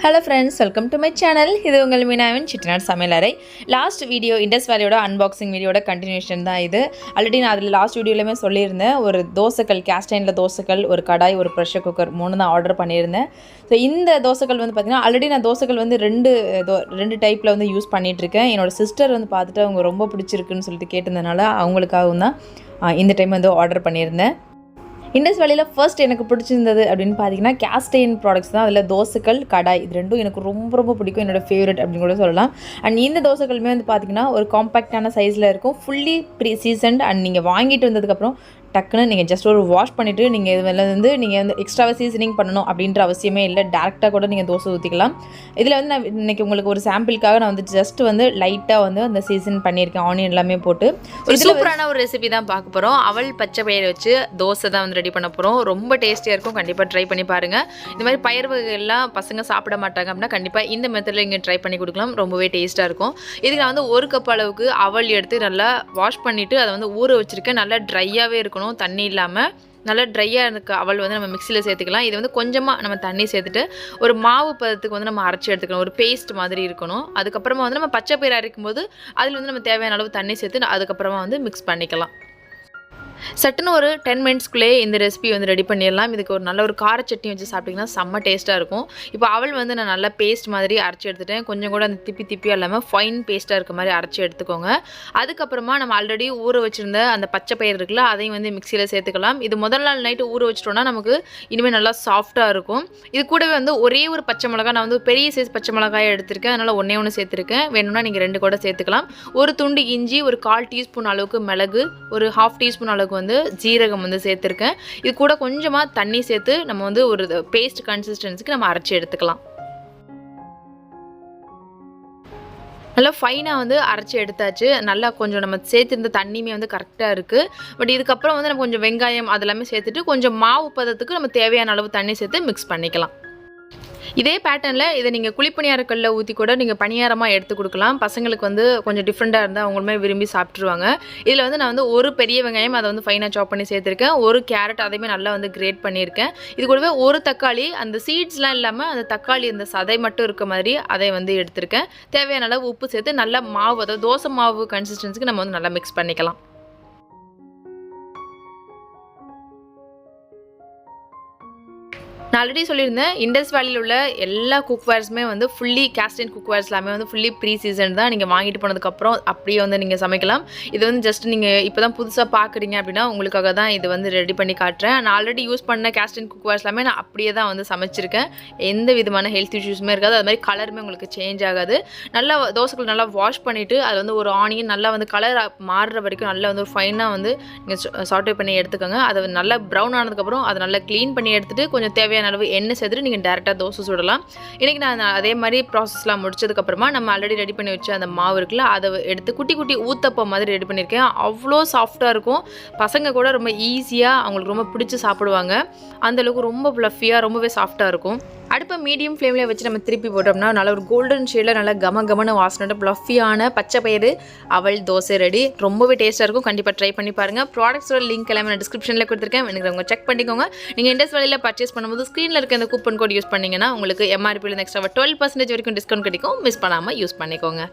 Hello friends, welcome to my channel. இது உங்கள் மீனாவின் சிட்டநாட் சமையலறை. லாஸ்ட் வீடியோ இண்டஸ் வேலியோட அன்பாக்சிங் வீடியோட கண்டினியூஷன் தான் இது. ஆல்ரெடி நான் அதில் லாஸ்ட் வீடியோலையுமே சொல்லியிருந்தேன். ஒரு தோசைக்கல், கேஸ்டைனில் தோசைக்கல், ஒரு கடாய், ஒரு ப்ரெஷர் குக்கர் 3 தான் ஆர்டர் பண்ணியிருந்தேன். ஸோ இந்த தோசைக்கல் வந்து பார்த்திங்கன்னா ஆல்ரெடி நான் தோசைக்கல் வந்து ரெண்டு டைப்பில் வந்து யூஸ் பண்ணிகிட்ருக்கேன். என்னோடய சிஸ்டர் வந்து பார்த்துட்டு அவங்க ரொம்ப பிடிச்சிருக்குன்னு சொல்லிட்டு கேட்டிருந்தனால அவங்களுக்காகவும் தான் இந்த டைம் வந்து ஆர்டர் பண்ணியிருந்தேன். இண்டஸ் வேலியில் ஃபர்ஸ்ட் எனக்கு பிடிச்சிருந்தது அப்படின்னு பார்த்தீங்கன்னா கேஸ்டைன் ப்ராடக்ட்ஸ் தான். அதில் தோசைக்கல், கடாய் இது ரெண்டும் எனக்கு ரொம்ப பிடிக்கும். என்னோடய ஃபேவரட் அப்படின்னு கூட சொல்லலாம். அண்ட் இந்த தோசைக்கல்மே வந்து பார்த்திங்கன்னா ஒரு காம்பேக்டான சைஸில் இருக்கும். Fully pre seasoned. அண்ட் நீங்கள் வாங்கிட்டு வந்ததுக்கப்புறம் டக்குன்னு நீங்கள் ஜஸ்ட் ஒரு வாஷ் பண்ணிவிட்டு நீங்கள் இதில் வந்து நீங்கள் வந்து எக்ஸ்ட்ராவாக சீசனிங் பண்ணணும் அப்படின்ற அவசியமே இல்லை. டேரெக்டாக கூட நீங்கள் தோசை ஊற்றிக்கலாம். இதில் வந்து நான் இன்றைக்கி உங்களுக்கு ஒரு சாம்பிளுக்காக நான் வந்து ஜஸ்ட் வந்து லைட்டாக வந்து அந்த சீசன் பண்ணியிருக்கேன். ஆனியன் எல்லாமே போட்டு ஒரு சூப்பரான ஒரு ரெசிபி தான் பார்க்க போகிறோம். அவல் பச்சை பயிர் வச்சு தோசை தான் வந்து ரெடி பண்ண போகிறோம். ரொம்ப டேஸ்டியாக இருக்கும். கண்டிப்பாக ட்ரை பண்ணி பாருங்கள். இந்த மாதிரி பயிர் வகைகள்லாம் பசங்க சாப்பிட மாட்டாங்க அப்படின்னா கண்டிப்பாக இந்த மெத்தடில் இங்கே ட்ரை பண்ணி கொடுக்கலாம். ரொம்பவே டேஸ்ட்டாக இருக்கும். இதுக்கு நான் வந்து 1 கப் அளவுக்கு அவல் எடுத்து நல்லா வாஷ் பண்ணிவிட்டு அதை வந்து ஊற வச்சுருக்கேன். நல்லா ட்ரையாகவே இருக்கணும், தண்ணி இல்லாமல் நல்லா ட்ரையாக இருக்க அவல் வந்து நம்ம மிக்சியில் சேர்த்துக்கலாம். இது வந்து கொஞ்சமாக நம்ம தண்ணி சேர்த்துட்டு ஒரு மாவு பதத்துக்கு வந்து நம்ம அரைச்சி எடுத்துக்கலாம். ஒரு பேஸ்ட் மாதிரி இருக்கணும். அதுக்கப்புறமா வந்து நம்ம பச்சை பயிர் அரைக்கும் போது அதில் வந்து நம்ம தேவையான அளவு தண்ணி சேர்த்து அதுக்கப்புறமா வந்து மிக்ஸ் பண்ணிக்கலாம். சட்டுன்னு ஒரு 10 மினிட்ஸ்க்குள்ளே இந்த ரெசிபி வந்து ரெடி பண்ணிடலாம். இதுக்கு ஒரு நல்ல ஒரு கார சட்னி வச்சு சாப்பிட்டிங்கன்னா செம்ம டேஸ்ட்டாக இருக்கும். இப்போ அவல் வந்து நான் நல்லா பேஸ்ட் மாதிரி அரைச்சி எடுத்துட்டேன். கொஞ்சம் கூட அந்த திப்பியாக இல்லாமல் ஃபைன் பேஸ்ட்டாக இருக்க மாதிரி அரைச்சி எடுத்துக்கோங்க. அதுக்கப்புறமா நம்ம ஆல்ரெடி ஊற வச்சுருந்த அந்த பச்சை பயிர் இருக்குல்ல, அதையும் வந்து மிக்சியில் சேர்த்துக்கலாம். இது முதல் நாள் நைட்டு ஊற வச்சிட்டோன்னா நமக்கு இனிமேல் நல்லா சாஃப்ட்டாக இருக்கும். இது கூடவே வந்து ஒரே ஒரு பச்சை மிளகாய், நான் வந்து பெரிய சைஸ் பச்சை மிளகாயை எடுத்திருக்கேன். அதனால் ஒன்று சேர்த்துருக்கேன். வேணும்னா நீங்கள் 2 கூட சேர்த்துக்கலாம். ஒரு துண்டு இஞ்சி, ஒரு 1/4 டீஸ்பூன் அளவுக்கு மிளகு, ஒரு 1/2 டீஸ்பூன் அளவுக்கு வந்து ஜீரகம் வந்து சேர்த்துருக்கேன். இது கூட கொஞ்சமாக தண்ணி சேர்த்து நம்ம வந்து ஒரு பேஸ்ட் கன்சிஸ்டன்சிக்கு நம்ம அரைச்சி எடுத்துக்கலாம். நல்லா ஃபைனாக வந்து அரைச்சி எடுத்தாச்சு. நல்லா கொஞ்சம் நம்ம சேர்த்துருந்த தண்ணியுமே வந்து கரெக்டாக இருக்குது. பட் இதுக்கப்புறம் வந்து நம்ம கொஞ்சம் வெங்காயம் அதெல்லாமே சேர்த்துட்டு கொஞ்சம் மாவு பதத்துக்கு நம்ம தேவையான அளவு தண்ணி சேர்த்து மிக்ஸ் பண்ணிக்கலாம். இதே பேட்டர்னில் இதை நீங்கள் குழிப்பணியாரக்கல்ல ஊற்றி கூட நீங்கள் பணியாரமாக எடுத்து கொடுக்கலாம். பசங்களுக்கு வந்து கொஞ்சம் டிஃப்ரெண்ட்டாக இருந்தால் அவங்களுமே விரும்பி சாப்பிட்ருவாங்க. இதில் வந்து நான் வந்து ஒரு பெரிய வெங்காயம் அதை வந்து ஃபைனாக சாப் பண்ணி சேர்த்துருக்கேன். ஒரு கேரட் அதையுமே நல்லா வந்து கிரேட் பண்ணியிருக்கேன். இது கூடவே ஒரு தக்காளி, அந்த சீட்ஸ்லாம் இல்லாமல் அந்த தக்காளி அந்த சதை மட்டும் இருக்க மாதிரி அதை வந்து எடுத்திருக்கேன். தேவையான அளவு உப்பு சேர்த்து நல்லா மாவு, அதாவது தோசை மாவு கன்சிஸ்டன்சிக்கு நம்ம வந்து நல்லா மிக்ஸ் பண்ணிக்கலாம். நான் ஆல்ரெடி சொல்லியிருந்தேன், இண்டஸ் வேலியில் உள்ள எல்லா குக்வேர்ஸுமே வந்து ஃபுல்லி கேஸ்டைன் குக்வேர்ஸ் எல்லாமே வந்து ஃபுல்லி ப்ரீ சீசன் தான். நீங்கள் வாங்கிட்டு போனதுக்கப்புறம் அப்படியே வந்து நீங்கள் சமைக்கலாம். இது வந்து ஜஸ்ட் நீங்கள் இப்போ தான் புதுசாக பார்க்குறீங்க அப்படின்னா உங்களுக்காக தான் இது வந்து ரெடி பண்ணி காட்டுறேன். நான் ஆல்ரெடி யூஸ் பண்ண கேஸ்டைன் குக்வேர்ஸ் எல்லாமே நான் அப்படியே தான் வந்து சமைச்சிருக்கேன். எந்த விதமான ஹெல்த் இஷ்யூஸுமே இருக்காது. அது மாதிரி கலருமே உங்களுக்கு சேஞ்ச் ஆகாது. நல்லா தோசைகள் நல்லா வாஷ் பண்ணிவிட்டு அது வந்து ஒரு ஆனியன் நல்லா வந்து கலர் மாறுற வரைக்கும் நல்லா வந்து ஒரு ஃபைனாக வந்து நீங்கள் சாட்டே பண்ணி எடுத்துக்கோங்க. அதை நல்லா ப்ரௌன் ஆனதுக்கப்புறம் அதை நல்லா க்ளீன் பண்ணி எடுத்துகிட்டு கொஞ்சம் தேவையான அளவு எண்ணெய் சேர்த்துட்டு நீங்கள் டேரெக்டாக தோசை சுடலாம். இன்றைக்கி நான் அதே மாதிரி ப்ராசஸ்லாம் முடிச்சதுக்கப்புறமா நம்ம ஆல்ரெடி ரெடி பண்ணி வச்சு அந்த மாவு இருக்குல்ல, அதை எடுத்து குட்டி ஊத்தப்பம் மாதிரி ரெடி பண்ணியிருக்கேன். அவ்வளோ சாஃப்டாக இருக்கும். பசங்க கூட ரொம்ப ஈஸியாக அவங்களுக்கு ரொம்ப பிடிச்சி சாப்பிடுவாங்க. அந்தளவுக்கு ரொம்ப ப்ளஃபியாக ரொம்பவே சாஃப்டாக இருக்கும். அடுப்பை மீடியம் ஃப்ளேமில் வச்சு நம்ம திருப்பி போட்டோம்னா நல்ல ஒரு கோல்டன் ஷேடில் நல்லா கம வாசனோட ப்ளஃபியான பச்சை பயிறு அவல் தோசை ரெடி. ரொம்பவே டேஸ்ட்டாக இருக்கும். கண்டிப்பாக ட்ரை பண்ணி பாருங்கள். ப்ராடக்ட்ஸோட லிங்க் எல்லாமே நான் டிஸ்கிரிப்ஷனில் கொடுத்துருக்கேன். எனக்கு அவங்க செக் பண்ணிக்கோங்க. நீங்கள் இண்டஸ் வேலியில் பர்ச்சேஸ் பண்ணும்போது ஸ்க்ரீனில் இருக்க அந்த கூப்பன் கோட் யூஸ் பண்ணிங்கன்னா உங்களுக்கு MRP எக்ஸ்ட்ரா 12% வரைக்கும் டிஸ்கவுண்ட் கிடைக்கும். மிஸ் பண்ணாமல் யூஸ் பண்ணிக்கோங்க.